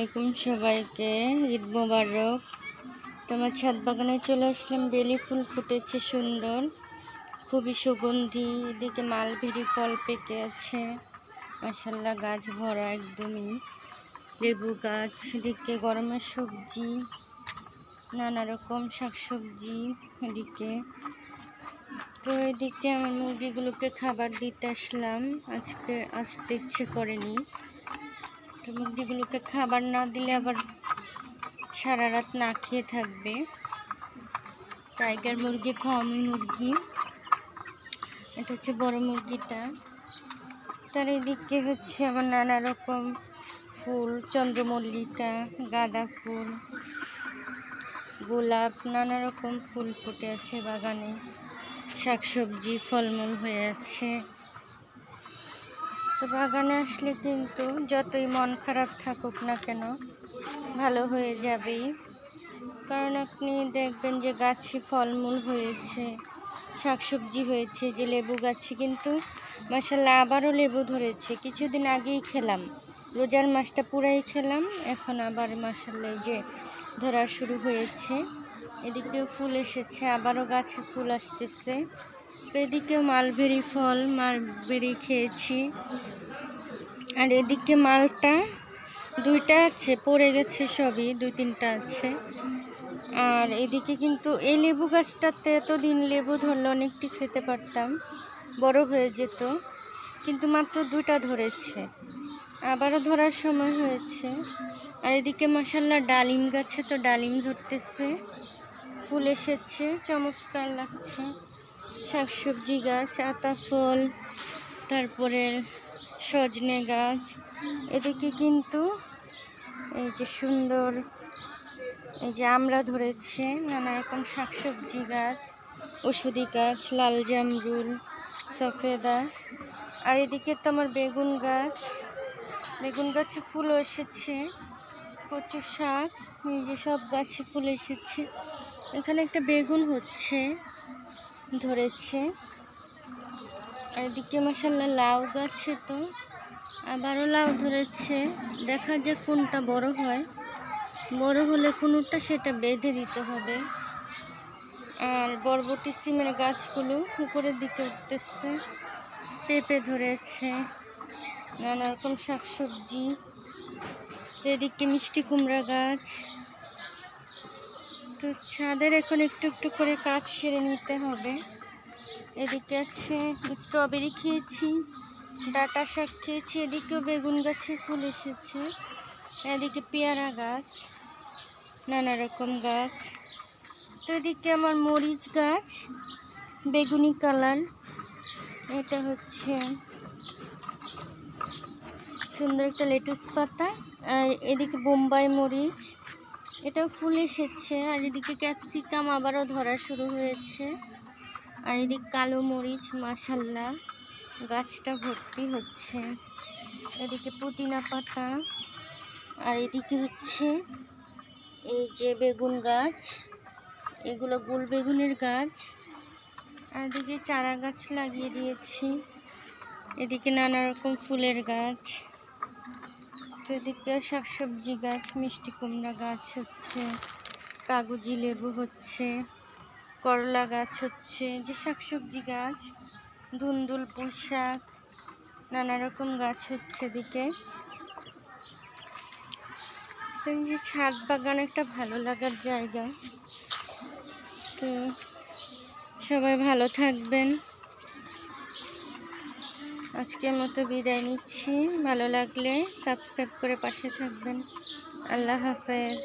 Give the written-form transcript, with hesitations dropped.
আলাইকুম সবাইকে, ঈদ মোবারক। তোমার ছাদ বাগানে চলে আসলাম। বেলি ফুল ফুটেছে সুন্দর, খুবই সুগন্ধি। এদিকে মালবেরি ফল পেকে আছে, মাশাআল্লাহ গাছ ভরা একদমই। লেবু গাছ, এদিকে গরমের সবজি, নানা রকম শাকসবজি এদিকে। তো এদিকে আমার মুরগিগুলোকে খাবার দিতে আসলাম। আজকে আসতে ইচ্ছে করেনি। তো মুরগিগুলোকে খাবার না দিলে আবার সারা রাত না খেয়ে থাকবে। টাইগার মুরগি, ফার্মি মুরগি, এটা হচ্ছে বড় মুরগিটা। তার এদিকে হচ্ছে আমার নানা রকম ফুল, চন্দ্রমল্লিকা, গাঁদা ফুল, গোলাপ, নানা রকম ফুল ফুটে আছে বাগানে। শাকসবজি, ফলমূল হয়ে আছে। তো বাগানে আসলে কিন্তু যতই মন খারাপ থাকুক না কেন, ভালো হয়ে যাবেই। কারণ আপনি দেখবেন যে গাছে ফলমূল হয়েছে, শাকসবজি হয়েছে। যে লেবু গাছে কিন্তু মাশাআল্লাহ আবারও লেবু ধরেছে। কিছুদিন আগেই খেলাম, রোজার মাসটা পুরাই খেলাম, এখন আবার মাশাআল্লাহ যে ধরা শুরু হয়েছে। এদিকেও ফুল এসেছে, আবারও গাছে ফুল আসতেছে। তো এদিকেও মালবেরি ফল, মালবেরি খেয়েছি। আর এদিকে মালটা দুইটা আছে, পড়ে গেছে সবই, দুই তিনটা আছে। আর এদিকে কিন্তু এই লেবু গাছটাতে এতদিন লেবু ধরলে অনেকটি খেতে পারতাম, বড় হয়ে যেত, কিন্তু মাত্র দুইটা ধরেছে, আবারও ধরার সময় হয়েছে। আর এদিকে মাশাআল্লাহ ডালিম গাছে তো ডালিম ধরতেছে, ফুল এসেছে, চমৎকার লাগছে। শাকসবজি গাছ, আতা ফল, তারপরে সজনে গাছ। এদিকে কিন্তু এই যে সুন্দর এই যে আমরা ধরেছে, নানা রকম শাকসবজি গাছ, ওষুধি গাছ, লাল জামরুল, সফেদা। আর এদিকে তো আমার বেগুন গাছ, বেগুন গাছে ফুলও এসেছে, কচু শাক, এই যে সব গাছে ফুল এসেছে। এখানে একটা বেগুন হচ্ছে, ধরেছে। আর এদিকে মাশাআল্লাহ লাউ গাছে তো আবারও লাউ ধরেছে। দেখা যাক কোনটা বড় হয়, বড় হলে কোনটা সেটা বেঁধে দিতে হবে। আর বরবটি সিমের গাছগুলো উপরের দিকে উঠতেছে, পেঁপে ধরেছে, নানা রকম শাকসবজি। এদিকে মিষ্টি কুমড়া গাছ। তো ছাদের এখন একটু একটু করে কাজ সেরে নিতে হবে। এদিকে আছে স্ট্রবেরি খেয়েছি, ডাঁটা শাক খেয়েছি। এদিকেও বেগুন গাছে ফুল এসেছে। এদিকে পেয়ারা গাছ, নানা রকম গাছ। তো এদিকে আমার মরিচ গাছ, বেগুনি কালার, এটা হচ্ছে সুন্দর একটা লেটুস পাতা। আর এদিকে বোম্বাই মরিচ, এটাও ফুল এসেছে। আর এদিকে ক্যাপসিকাম আবারও ধরা শুরু হয়েছে। আর এদিকে কালো মরিচ, মাশাআল্লাহ গাছটা ভর্তি হচ্ছে। এদিকে পুদিনা পাতা। আর এদিকে হচ্ছে এই যে বেগুন গাছ, এগুলো গোল বেগুনের গাছ। আর এদিকে চারা গাছ লাগিয়ে দিয়েছি। এদিকে নানা রকম ফুলের গাছ। তো এদিকে শাকসবজি গাছ, মিষ্টি কুমড়া গাছ হচ্ছে, কাগজি লেবু হচ্ছে, করলা গাছ হচ্ছে, যে শাকসবজি গাছ, ধুন্দুল, পুঁই শাক, নানা রকম গাছ হচ্ছে এদিকে। তো এই যে ছাদ বাগান একটা ভালো লাগার জায়গা। তো সবাই ভালো থাকবেন। আজকের মতো বিদায় নিচ্ছি। ভালো লাগলে সাবস্ক্রাইব করে পাশে থাকবেন। আল্লাহ হাফেজ।